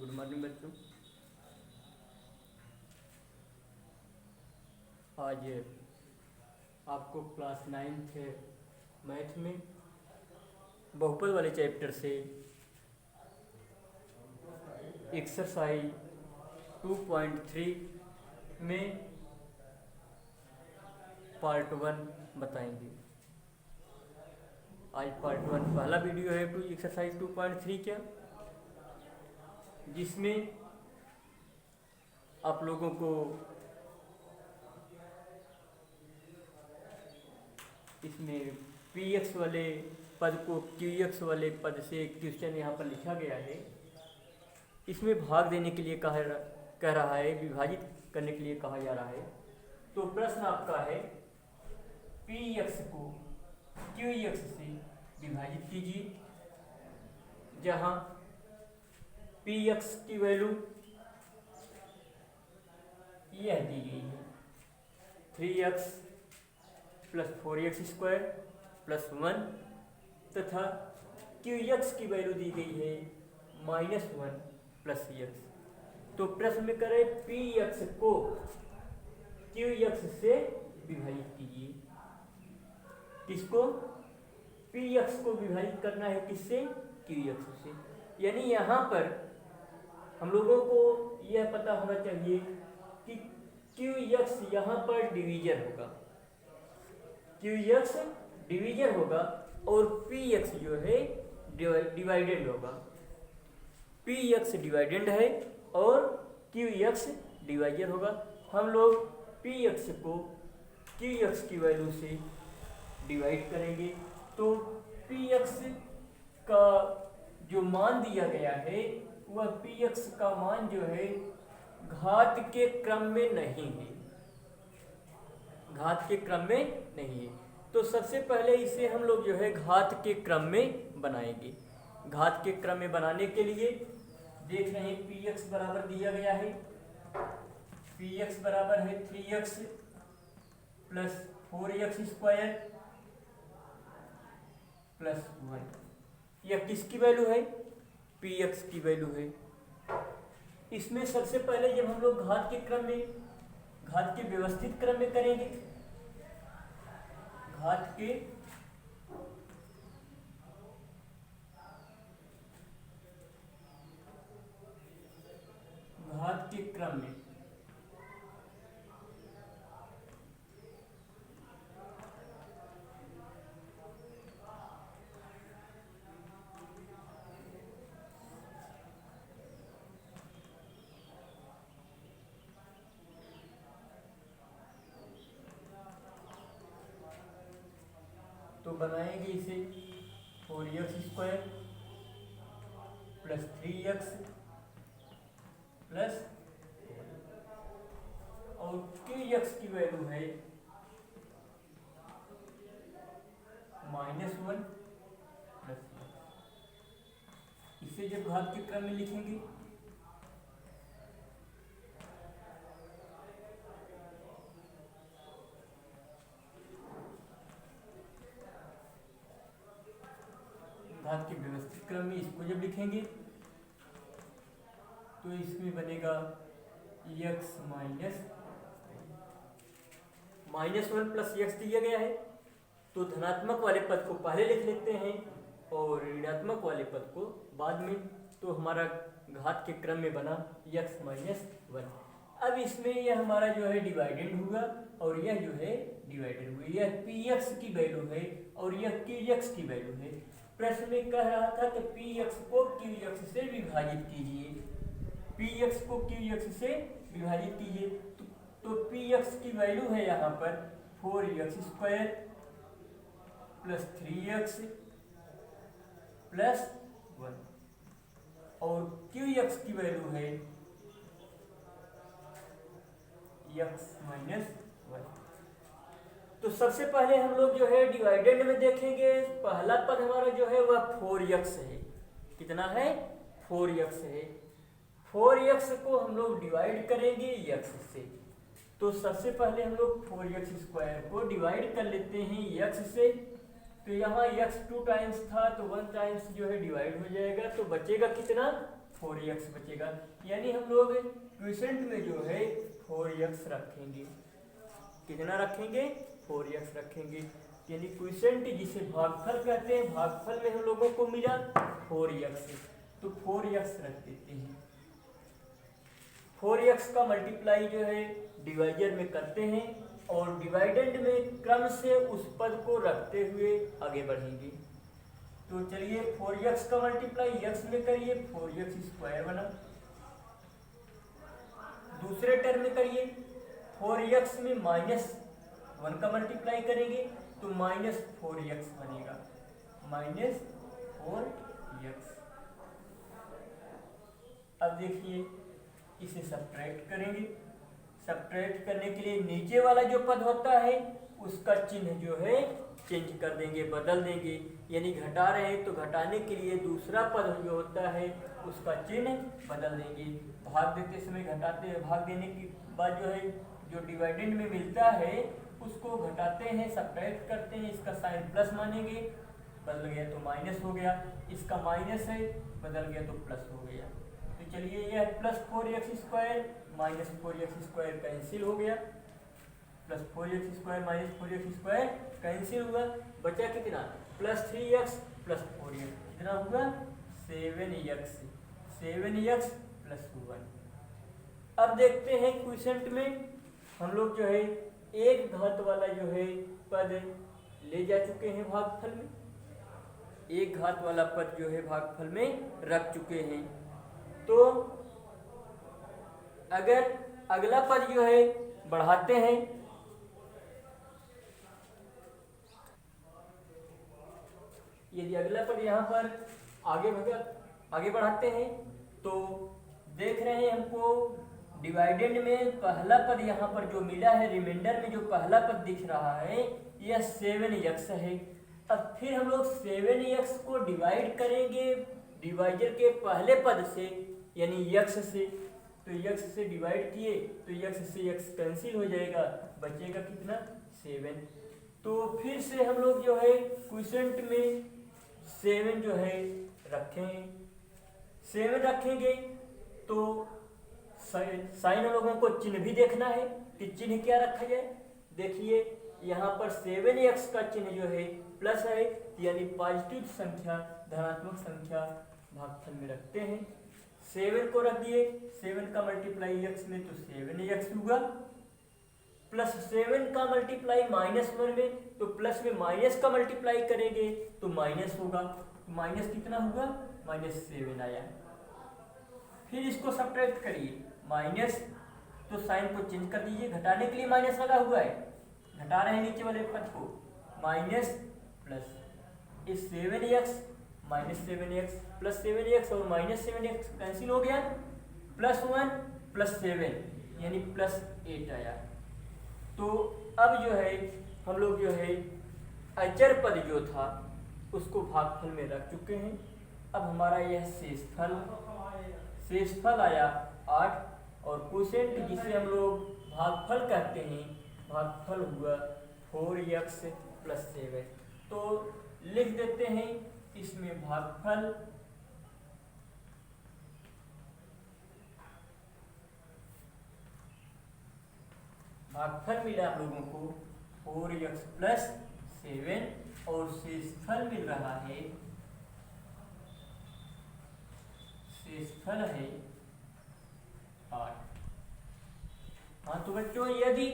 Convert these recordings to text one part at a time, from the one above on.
Good morning बच्चों। आज आपको क्लास 9th मैथ में बहुपद वाले चैप्टर से एक्सरसाइज 2.3 में पार्ट 1 बताएंगे। आज पार्ट 1 पहला वीडियो है एक्सरसाइज 2.3 का, जिसमें आप लोगों को इसमें px वाले पद को qx वाले पद से क्वेश्चन यहाँ पर लिखा गया है। इसमें भाग देने के लिए कह रहा है, विभाजित करने के लिए कहा जा रहा है। तो प्रश्न आपका है px को qx से विभाजित कीजिए, जहाँ px की वैल्यू यह दी गई है 3x प्लस 4x² प्लस 1 तथा qx की वैल्यू दी गई है -1 प्लस x। तो प्रश्न में करें px को qx से विभाजित कीजिए। किसको? px को विभाजित करना है किससे? qx से। यानी यहाँ पर हम लोगों को यह पता होना चाहिए कि qx यहाँ पर डिवीजर होगा, qx डिवीजर होगा और px जो है डिवाइडेंड होगा। px डिवाइडेंड है और qx डिवाइजर होगा। हम लोग px को qx की वैल्यू से डिवाइड करेंगे, तो px का जो मान दिया गया है वह px का मान जो है घात के क्रम में नहीं है, घात के क्रम में नहीं है। तो सबसे पहले इसे हम लोग जो है घात के क्रम में बनाएंगे। घात के क्रम में बनाने के लिए देख रहे हैं px बराबर दिया गया है, px बराबर है 3x प्लस 4x² प्लस 1। यह किसकी वैल्यू है? px की वैल्यू है। इसमें सबसे पहले जब हम लोग घात के क्रम में, घात के व्यवस्थित क्रम में करेंगे, घात के क्रम में तो बनाएंगे इसे 4x² प्लस 3x प्लस और qx की वैल्यू है -1 प्लस। इसे जब घात के क्रम में लिखेंगे घात के व्यवस्थित क्रम में, इसको जब लिखेंगे तो इसमें बनेगा x -1 प्लस x दिया गया है। तो धनात्मक वाले पद को पहले लिख लेते हैं और ऋणात्मक वाले पद को बाद में। तो हमारा घात के क्रम में बना x -1। अब इसमें यह हमारा जो है डिवाइडेंड हुआ और यह जो है डिवाइडेड हुआ। यह px की वैल्यू है और यह qx की वैल्यू है। प्रश्न में कह रहा था कि px को qx से विभाजित कीजिए, px को qx से विभाजित कीजिए। तो px की वैल्यू है यहाँ पर 4x² प्लस 3x प्लस 1 और qx की वैल्यू है x -1। तो सबसे पहले हम लोग जो है डिवाइडेंड में देखेंगे। पहला पद हमारा जो है वह 4x है। कितना है? 4x है। 4x को हम लोग डिवाइड करेंगे x से। तो सबसे पहले हम लोग 4x² को डिवाइड कर लेते हैं x से। तो यहाँ x 2 टाइम्स था तो 1 टाइम्स जो है डिवाइड हो जाएगा, तो बचेगा कितना? 4x बचेगा। यानी हम लोग क्वोशिएंट में जो है 4x रखेंगे। कितना रखेंगे? 4x रखेंगे। यानी क्वोशिएंट जिसे भागफल कहते हैं, भागफल में हम लोगों को मिला 4x, तो 4x रख देते हैं। 4x का मल्टीप्लाई जो है डिवाइजर में करते हैं और डिवाइडेंड में क्रम से उस पद को रखते हुए आगे बढ़ेंगे। तो चलिए 4x का मल्टीप्लाई x में करिए, 4x² बना। दूसरे टर्म में करिए, 4x में -1 का मल्टीप्लाई करेंगे तो -4x बनेगा, -4x। अब देखिए इसे सब्ट्रैक्ट करेंगे। सब्ट्रैक्ट करने के लिए नीचे वाला जो पद होता है उसका चिन्ह जो है चेंज कर देंगे, बदल देंगे। यानी घटा रहे हैं तो घटाने के लिए दूसरा पद जो होता है उसका चिन्ह बदल देंगे। भाग देते समय घटाते हैं, भाग देने के बाद जो है जो डिवाइडेंड में मिलता है उसको घटाते हैं, सब्ट्रैक्ट करते हैं, इसका साइन प्लस मानेंगे, बदल गया तो माइनस हो गया, इसका माइनस है बदल गया तो प्लस हो गया। तो चलिए यह +4x² -4x² कैंसिल हो गया, +4x² -4x² कैंसिल हुआ, बचा कितना? +3x + 4x, कितना हुआ? 7x, 7x + 1। अब देखते हैं क्वोशिएंट में हम लोग जो है एक घात वाला जो है पद ले जा चुके हैं भागफल में, एक घात वाला पद जो है भागफल में रख चुके हैं। तो अगर अगला पद जो है बढ़ाते हैं, यदि अगला पद यहाँ पर आगे बढ़ाते हैं तो देख रहे हैं हमको डिवाइडेंड में पहला पद यहाँ पर जो मिला है, रिमाइंडर में जो पहला पद दिख रहा है यह 7x है। अब फिर हम लोग 7x को डिवाइड करेंगे डिवाइजर के पहले पद से यानी x से, तो x से डिवाइड किए तो x से x कैंसिल हो जाएगा, बचेगा कितना? 7। तो फिर से हम लोग जो है क्वोशिएंट में 7 जो है रखेंगे, 7 रखेंगे तो साइन हम लोगों को चिन्ह भी देखना है कि चिन्ह क्या रखा जाए। देखिए यहाँ पर 7x का चिन्ह जो है प्लस है, यानी पॉजिटिव संख्या, धनात्मक संख्या भागफल में रखते हैं। 7 को रख दिए, 7 का मल्टीप्लाई x में तो 7x हुआ, +7 का मल्टीप्लाई -1 में तो प्लस में माइनस का मल्टीप्लाई करेंगे तो माइनस होगा, माइनस कितना होगा? -7 आया। फिर इसको सब्ट्रैक्ट करिए, माइनस तो साइन को चेंज कर दीजिए, घटाने के लिए माइनस लगा हुआ है, घटा रहे हैं नीचे वाले पद को, माइनस प्लस इस 7x -7x +7x और -7x कैंसिल हो गया, +1 +7 यानी +8 आया। तो अब जो है हम लोग जो है अचर पद जो था उसको भागफल में रख चुके हैं। अब हमारा यह शेषफल आया 8 और क्वोशिएंट जिसे हम लोग भागफल कहते हैं, भागफल हुआ 4x + 7। तो लिख देते हैं इसमें भागफल मिला हम लोगों को 4x + 7 और शेषफल मिल रहा है, शेषफल है 8। हाँ तो बच्चों यदि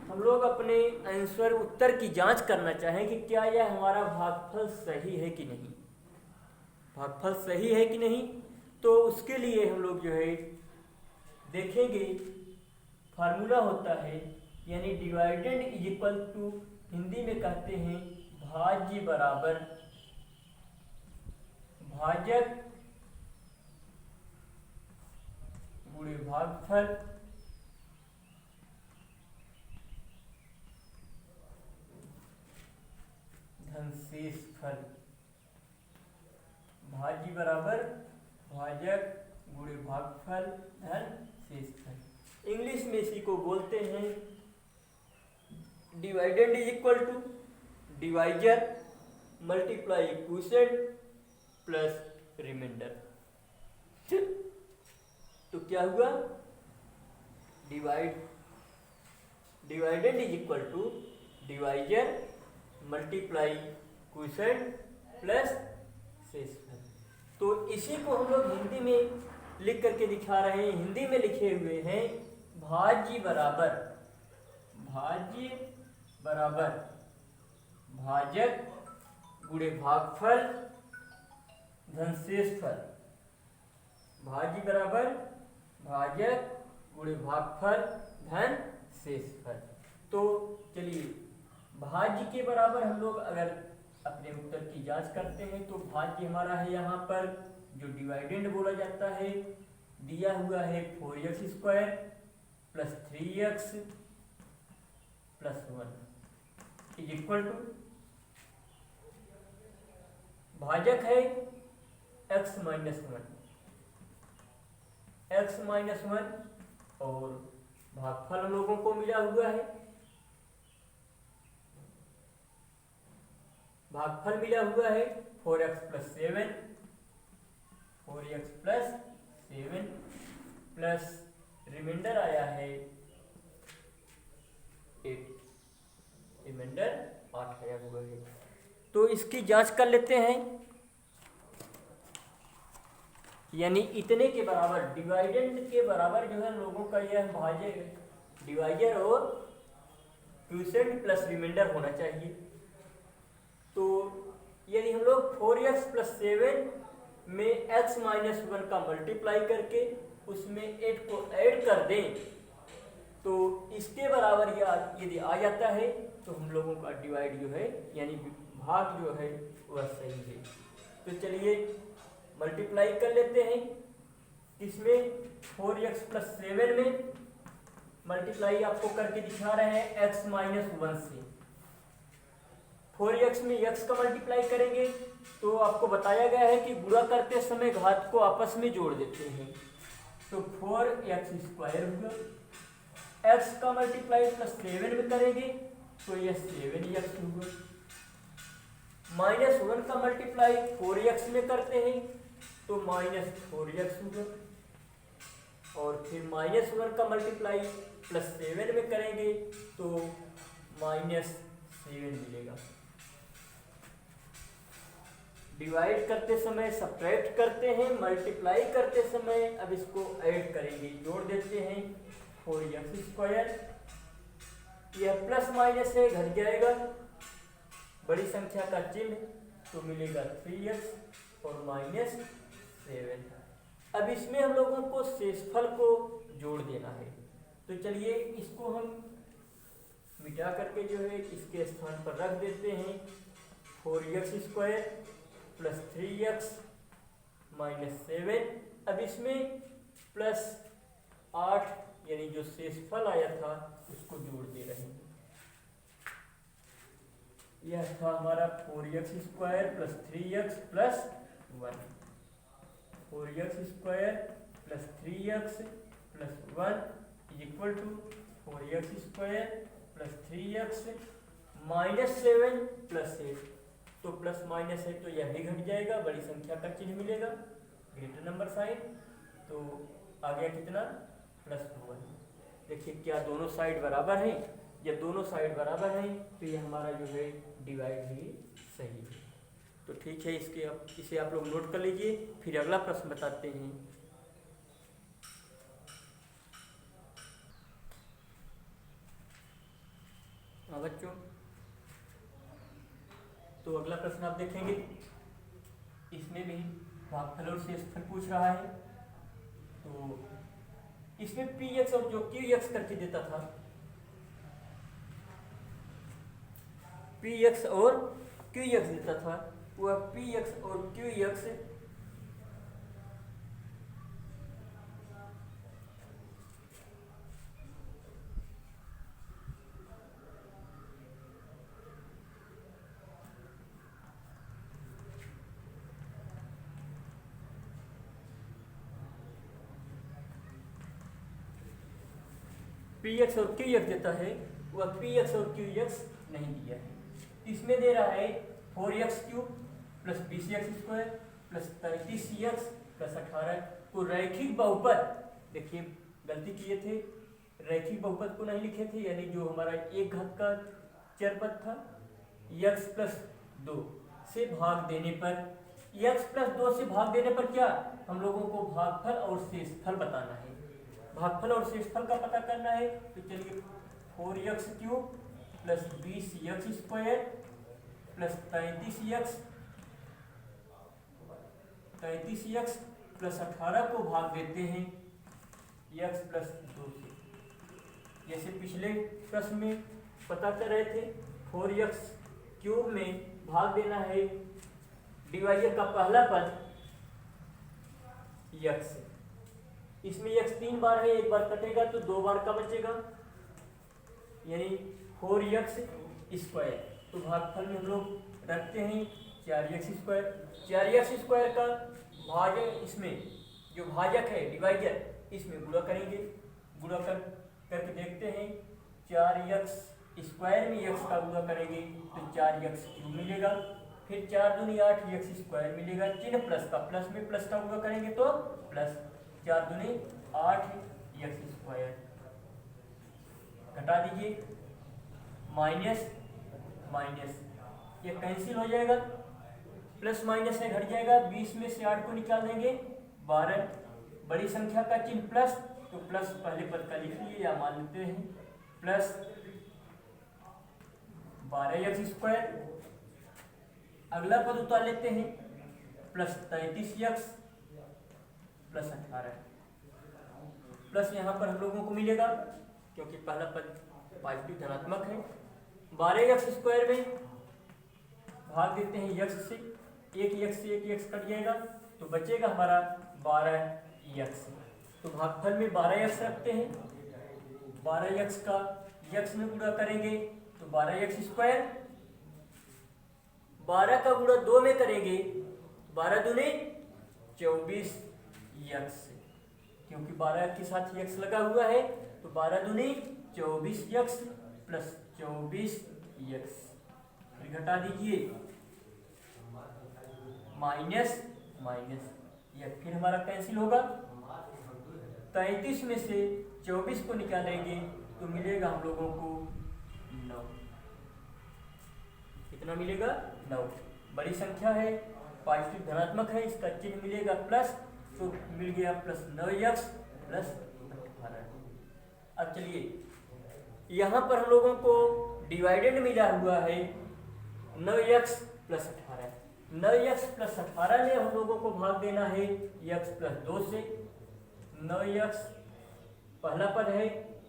हम लोग अपने आंसर उत्तर की जांच करना चाहें कि क्या यह हमारा भागफल सही है कि नहीं, भागफल सही है कि नहीं, तो उसके लिए हम लोग जो है देखेंगे फार्मूला होता है, यानी dividend is equal to, Hindi में कहते हैं भाज्य बराबर भाजक गुणे भागफल धन शेषफल, भाज्य बराबर भाजक गुणे भागफल धन शेषफल। इंग्लिश में इसी को बोलते हैं dividend is equal to divisor multiply quotient plus remainder. तो क्या हुआ, dividend is equal to divisor multiply quotient plus शेषफल। तो इसी को हम लोग हिंदी में लिख करके दिखा रहे हैं। हिंदी में लिखे हुए हैं भाज्य बराबर भाजक गुणे भागफल धन शेषफल। भाज्य बराबर भाजक गुणे भागफल धन शेषफल। तो चलिए भाज्य के बराबर हम लोग अगर अपने उत्तर की जांच करते हैं तो भाज्य हमारा है यहाँ पर जो डिवाइडेंड बोला जाता है, दिया हुआ है 4x² plus 3x plus 1 is equal to, भाजक है x माइनस 1 और भागफल हम लोगों को मिला हुआ है, भागफल मिला हुआ है 4x प्लस 7 प्लस रिमाइंडर आया है 8, रिमाइंडर 8 आया हुआ है। तो इसकी जांच कर लेते हैं, यानी इतने के बराबर डिवाइडेंड के बराबर जो है लोगों का यह भाज्य डिवाइजर और क्वोशिएंट प्लस रिमाइंडर होना चाहिए। तो यदि हम लोग 4x प्लस 7 में x माइनस 1 का मल्टीप्लाई करके उसमें 8 को ऐड कर दें तो इसके बराबर यदि आ जाता है तो हम लोगों का डिवाइड जो है यानी भाग जो है वह सही है। तो चलिए मल्टीप्लाई कर लेते हैं, इसमें 4x प्लस 7 में मल्टीप्लाई आपको करके दिखा रहे हैं x माइनस 1 से। 4x में x का मल्टीप्लाई करेंगे तो आपको बताया गया है कि गुणा करते समय घात को आपस में जोड़ देते हैं। तो 4x² होगा, x का मल्टीप्लाई प्लस 7 में करेंगे तो यह 7x होगा, माइनस 1 का मल्टीप्लाई 4x में करते हैं तो माइनस 4x होगा, और फिर माइनस 1 का मल्टीप्लाई प्लस 7 में करेंगे तो माइनस 7 मिलेगा। डिवाइड करते समय सब्ट्रैक्ट करते हैं, मल्टीप्लाई करते समय अब इसको ऐड करेंगे, जोड़ देते हैं 4x², यह प्लस माइनस है घट जाएगा, बड़ी संख्या का चिन्ह तो मिलेगा 3x और माइनस 7। अब इसमें हम लोगों को शेषफल को जोड़ देना है। तो चलिए इसको हम मिटा करके जो है इसके स्थान पर रख देते हैं, 4x² प्लस 3x माइनस 7। अब इसमें प्लस 8 यानी जो शेषफल आया था उसको जोड़ दे रहे हैं। यह था हमारा 4x² plus 3x plus 1, 4x² plus 3x plus 1 is equal to 4x² plus 3x minus 7 plus 8। तो प्लस माइनस है तो यह भी घट जाएगा, बड़ी संख्या का चिन्ह मिलेगा, ग्रेटर नंबर साइन, तो आ गया कितना प्लस 1। देखिए क्या दोनों साइड बराबर हैं, जब दोनों साइड बराबर हैं तो ये हमारा जो है डिवाइड भी सही है। तो ठीक है, इसे आप लोग नोट कर लीजिए, फिर अगला प्रश्न बताते हैं। हाँ बच्चों, तो अगला प्रश्न आप देखेंगे, इसमें भी भागफल और शेषफल पूछ रहा है। तो इसमें px और जो qx करके देता था, px और qx देता था, वह px और qx px और qx देता है, वह px और qx नहीं दिया है। इसमें दे रहा है 4x³ plus 20x² plus 33x plus 18 को रैखिक बहुपद, देखिए गलती किए थे, रैखिक बहुपद को नहीं लिखे थे, यानी जो हमारा एक घात का चरपद था x प्लस 2 से भाग देने पर, x प्लस 2 से भाग देने पर क्या हम लोगों को भागफल और शेषफल बताना है। भागफल और शेषफल का पता करना है तो चलिए 4x cube plus 20x square plus 33x plus 18 को भाग देते हैं x प्लस 2 से। जैसे पिछले प्रश्न में पता कर रहे थे, 4x क्यूब में भाग देना है डिवाइजर का पहला पद x से। इसमें x 3 बार है, एक बार कटेगा तो 2 बार का बचेगा, यानी 4x स्क्वायर। तो भागफल में हम लोग रखते हैं 4x स्क्वायर। 4x स्क्वायर का भाजक, इसमें जो भाजक है डिवाइजर, इसमें गुणा करेंगे, गुणा करके देखते हैं 4x स्क्वायर में x का गुणा करेंगे तो 4x क्यूब मिलेगा, फिर 4 दूनी 8x स्क्वायर मिलेगा, चिन्ह प्लस का, प्लस में प्लस का गुणा करेंगे तो प्लस 4 दूनी 8x स्क्वायर। घटा दीजिए, माइनस माइनस, ये कैंसिल हो जाएगा, प्लस माइनस से घट जाएगा, 20 में से 8 को निकाल देंगे 12, बड़ी संख्या का चिन्ह प्लस, तो प्लस पहले पद का लिख लिए या मान लेते हैं, प्लस 12x स्क्वायर, अगला पद उतार लेते हैं प्लस 33x प्लस 18, प्लस यहाँ पर हम लोगों को मिलेगा क्योंकि पहला पद पॉजिटिव धनात्मक है। 12x स्क्वायर में भाग देते हैं x से, एक x कट जाएगा तो बचेगा हमारा 12x। तो भागफल में 12x रखते हैं, 12x का x में गुणा करेंगे तो 12x स्क्वायर, 12 का गुणा 2 में करेंगे 12 दूनी 24x, क्योंकि 12 के साथ x लगा हुआ है तो 12 दूनी 24x प्लस 24x। फिर घटा दीजिए, माइनस माइनस, यह फिर हमारा कैंसिल होगा, 33 में से 24 को निकालेंगे तो मिलेगा हम लोगों को 9। कितना मिलेगा? 9। बड़ी संख्या है, पॉजिटिव धनात्मक है, इसका चिन्ह मिलेगा प्लस, तो मिल गया प्लस 9x प्लस 18। अब चलिए यहाँ पर हम लोगों को डिवाइडेंड मिला हुआ है 9x प्लस 18। 9x प्लस 18 में हम लोगों को भाग देना है x प्लस 2 से। 9x पहला पद है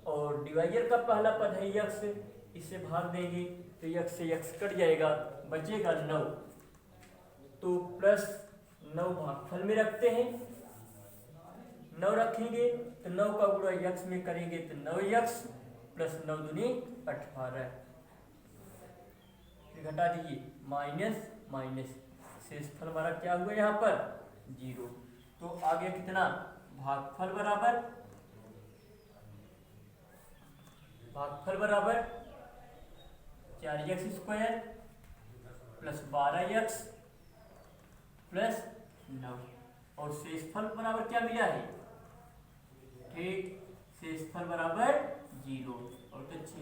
और डिवाइजर का पहला पद है x, इससे भाग देंगे तो x से x कट जाएगा, बचेगा 9। तो प्लस 9 भागफल में रखते हैं, 9 रखेंगे तो 9 का गुणा x में करेंगे तो 9x प्लस 9 दूनी 18। घटा दीजिए, माइनस माइनस, शेषफल हमारा क्या हुआ यहाँ पर? 0। तो आ गया कितना? भागफल बराबर 4x square plus 12x plus 9, और शेषफल बराबर क्या मिला है? ठीक, शेषफल बराबर 0, और तो अच्छी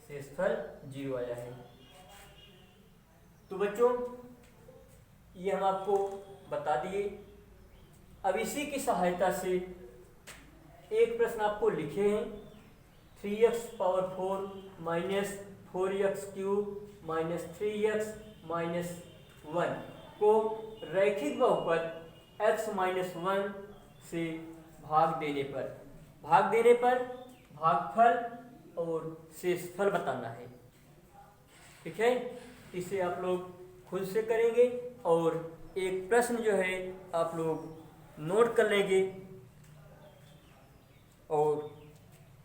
शेषफल 0 आया है। तो बच्चों ये हम आपको बता दिए। अब इसी की सहायता से एक प्रश्न आपको लिखे हैं, 3x power 4 minus 4x cube minus 3x minus 1 को रैखिक बहुपद x माइनस 1 से भाग देने पर भागफल और शेषफल बताना है। ठीक है, इसे आप लोग खुद से करेंगे और एक प्रश्न जो है आप लोग नोट कर लेंगे, और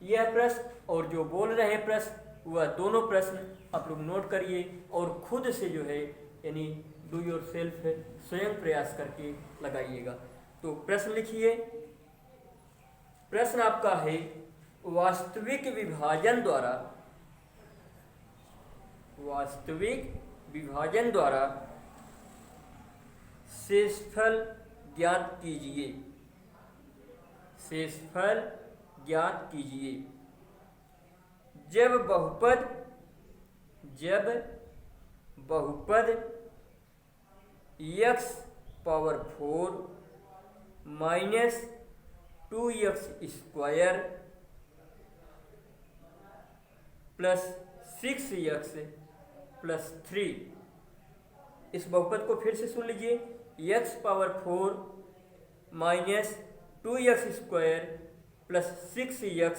यह प्रश्न और जो बोल रहे हैं प्रश्न, वह दोनों प्रश्न आप लोग नोट करिए और खुद से जो है यानी डू योर सेल्फ स्वयं प्रयास करके लगाइएगा। तो प्रश्न लिखिए। प्रश्न आपका है, वास्तविक विभाजन द्वारा शेषफल ज्ञात कीजिए। शेषफल ज्ञात कीजिए। जब बहुपद x power 4 minus 2x square plus 6x plus 3, इस बहुपद को फिर से सुन लीजिए। x power 4 minus 2x square plus 6x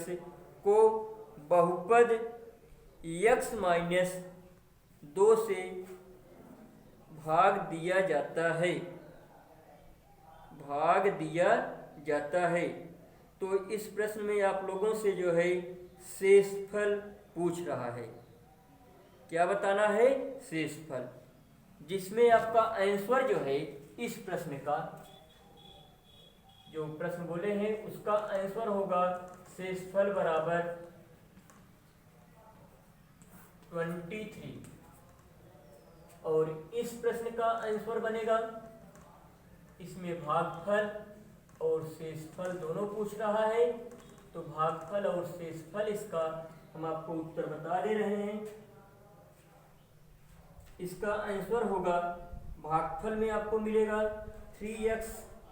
को बहुपद x माइनस 2 से भाग दिया जाता है। तो इस प्रश्न में आप लोगों से जो है शेषफल पूछ रहा है। क्या बताना है? शेषफल, जिसमें आपका आंसर जो है इस प्रश्न का, जो प्रश्न बोले हैं उसका आंसर होगा शेषफल बराबर 23। और इस प्रश्न का आंसर बनेगा, इसमें भागफल और शेषफल दोनों पूछ रहा है, तो भागफल और शेषफल इसका हम आपको उत्तर बता दे रहे हैं। इसका आंसर होगा, भागफल में आपको मिलेगा 3x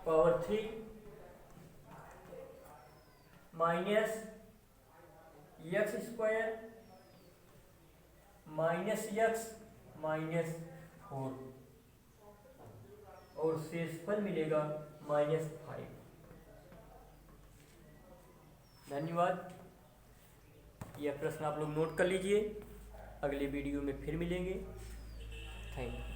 power 3 minus x square minus x minus 4, और शेषफल मिलेगा -5। धन्यवाद। यह प्रश्न आप लोग नोट कर लीजिए। अगले वीडियो में फिर मिलेंगे। Thank you.